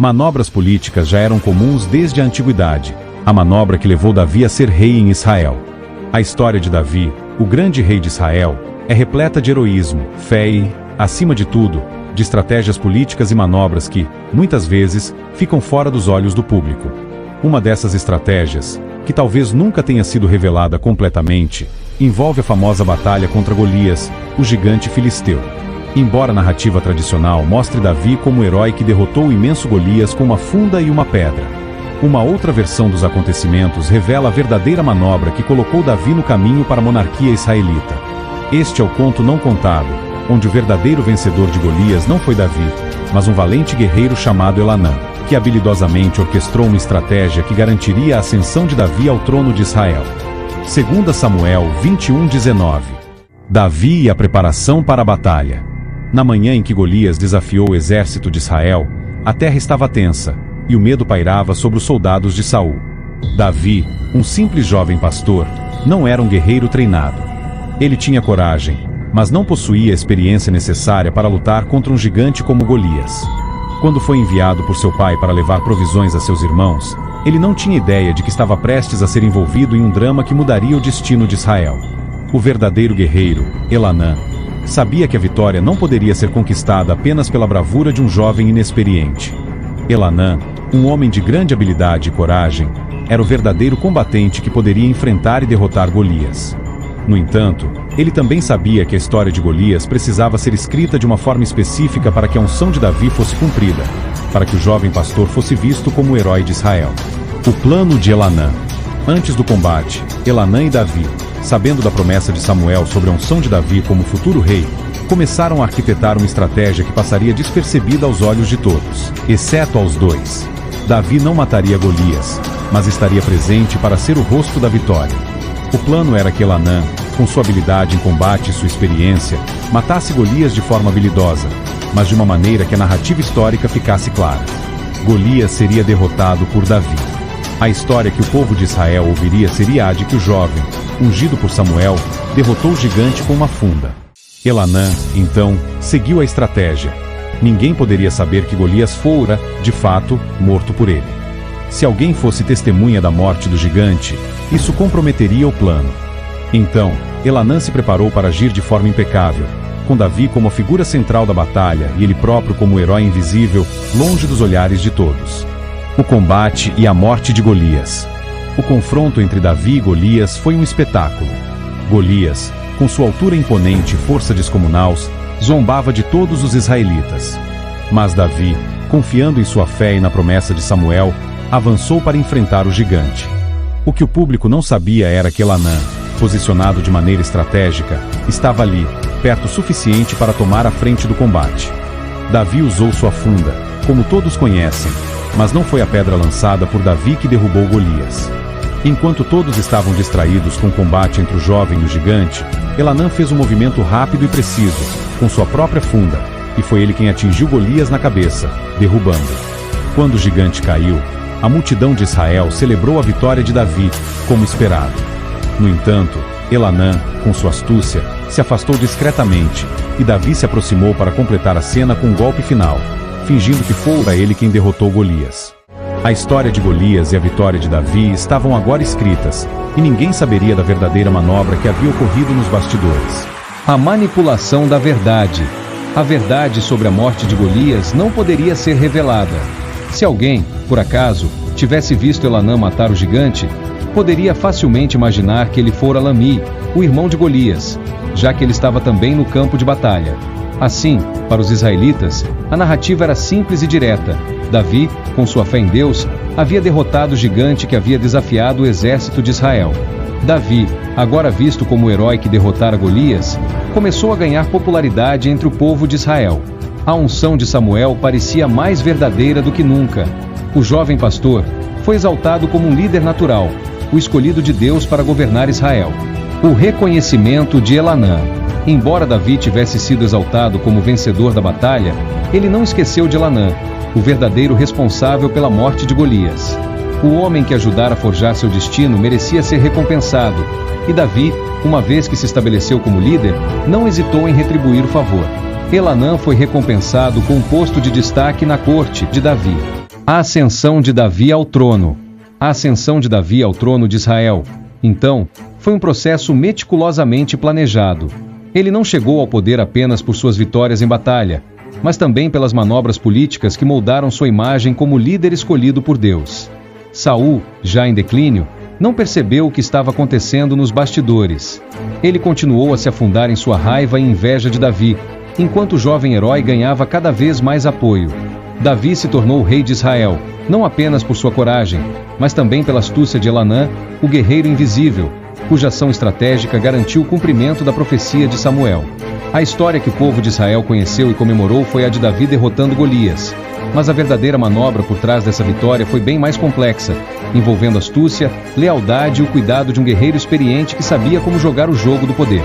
Manobras políticas já eram comuns desde a antiguidade, a manobra que levou Davi a ser rei em Israel. A história de Davi, o grande rei de Israel, é repleta de heroísmo, fé e, acima de tudo, de estratégias políticas e manobras que, muitas vezes, ficam fora dos olhos do público. Uma dessas estratégias, que talvez nunca tenha sido revelada completamente, envolve a famosa batalha contra Golias, o gigante filisteu. Embora a narrativa tradicional mostre Davi como o herói que derrotou o imenso Golias com uma funda e uma pedra, uma outra versão dos acontecimentos revela a verdadeira manobra que colocou Davi no caminho para a monarquia israelita. Este é o conto não contado, onde o verdadeiro vencedor de Golias não foi Davi, mas um valente guerreiro chamado Elanã, que habilidosamente orquestrou uma estratégia que garantiria a ascensão de Davi ao trono de Israel. 2 Samuel 21:19. Davi e a preparação para a batalha. Na manhã em que Golias desafiou o exército de Israel, a terra estava tensa, e o medo pairava sobre os soldados de Saul. Davi, um simples jovem pastor, não era um guerreiro treinado. Ele tinha coragem, mas não possuía a experiência necessária para lutar contra um gigante como Golias. Quando foi enviado por seu pai para levar provisões a seus irmãos, ele não tinha ideia de que estava prestes a ser envolvido em um drama que mudaria o destino de Israel. O verdadeiro guerreiro, Elanã, sabia que a vitória não poderia ser conquistada apenas pela bravura de um jovem inexperiente. Elanã, um homem de grande habilidade e coragem, era o verdadeiro combatente que poderia enfrentar e derrotar Golias. No entanto, ele também sabia que a história de Golias precisava ser escrita de uma forma específica para que a unção de Davi fosse cumprida, para que o jovem pastor fosse visto como o herói de Israel. O plano de Elanã. Antes do combate, Elanã e Davi, sabendo da promessa de Samuel sobre a unção de Davi como futuro rei, começaram a arquitetar uma estratégia que passaria despercebida aos olhos de todos, exceto aos dois. Davi não mataria Golias, mas estaria presente para ser o rosto da vitória. O plano era que Elanã, com sua habilidade em combate e sua experiência, matasse Golias de forma habilidosa, mas de uma maneira que a narrativa histórica ficasse clara. Golias seria derrotado por Davi. A história que o povo de Israel ouviria seria a de que o jovem, ungido por Samuel, derrotou o gigante com uma funda. Elanã, então, seguiu a estratégia. Ninguém poderia saber que Golias fora, de fato, morto por ele. Se alguém fosse testemunha da morte do gigante, isso comprometeria o plano. Então, Elanã se preparou para agir de forma impecável, com Davi como a figura central da batalha e ele próprio como o herói invisível, longe dos olhares de todos. O combate e a morte de Golias. O confronto entre Davi e Golias foi um espetáculo. Golias, com sua altura imponente e força descomunal, zombava de todos os israelitas. Mas Davi, confiando em sua fé e na promessa de Samuel, avançou para enfrentar o gigante. O que o público não sabia era que Elanã, posicionado de maneira estratégica, estava ali, perto o suficiente para tomar a frente do combate. Davi usou sua funda, como todos conhecem, mas não foi a pedra lançada por Davi que derrubou Golias. Enquanto todos estavam distraídos com o combate entre o jovem e o gigante, Elanã fez um movimento rápido e preciso, com sua própria funda, e foi ele quem atingiu Golias na cabeça, derrubando. Quando o gigante caiu, a multidão de Israel celebrou a vitória de Davi, como esperado. No entanto, Elanã, com sua astúcia, se afastou discretamente, e Davi se aproximou para completar a cena com um golpe final, fingindo que fora ele quem derrotou Golias. A história de Golias e a vitória de Davi estavam agora escritas, e ninguém saberia da verdadeira manobra que havia ocorrido nos bastidores. A manipulação da verdade. A verdade sobre a morte de Golias não poderia ser revelada. Se alguém, por acaso, tivesse visto Elanã matar o gigante, poderia facilmente imaginar que ele fora Lami, o irmão de Golias, já que ele estava também no campo de batalha. Assim, para os israelitas, a narrativa era simples e direta. Davi, com sua fé em Deus, havia derrotado o gigante que havia desafiado o exército de Israel. Davi, agora visto como o herói que derrotara Golias, começou a ganhar popularidade entre o povo de Israel. A unção de Samuel parecia mais verdadeira do que nunca. O jovem pastor foi exaltado como um líder natural, o escolhido de Deus para governar Israel. O reconhecimento de Elanã. Embora Davi tivesse sido exaltado como vencedor da batalha, ele não esqueceu de Elanã, o verdadeiro responsável pela morte de Golias. O homem que ajudara a forjar seu destino merecia ser recompensado, e Davi, uma vez que se estabeleceu como líder, não hesitou em retribuir o favor. Elanã foi recompensado com um posto de destaque na corte de Davi. A ascensão de Davi ao trono. A ascensão de Davi ao trono de Israel, então, foi um processo meticulosamente planejado. Ele não chegou ao poder apenas por suas vitórias em batalha, mas também pelas manobras políticas que moldaram sua imagem como líder escolhido por Deus. Saul, já em declínio, não percebeu o que estava acontecendo nos bastidores. Ele continuou a se afundar em sua raiva e inveja de Davi, enquanto o jovem herói ganhava cada vez mais apoio. Davi se tornou o rei de Israel, não apenas por sua coragem, mas também pela astúcia de Elanã, o guerreiro invisível, cuja ação estratégica garantiu o cumprimento da profecia de Samuel. A história que o povo de Israel conheceu e comemorou foi a de Davi derrotando Golias. Mas a verdadeira manobra por trás dessa vitória foi bem mais complexa, envolvendo astúcia, lealdade e o cuidado de um guerreiro experiente que sabia como jogar o jogo do poder.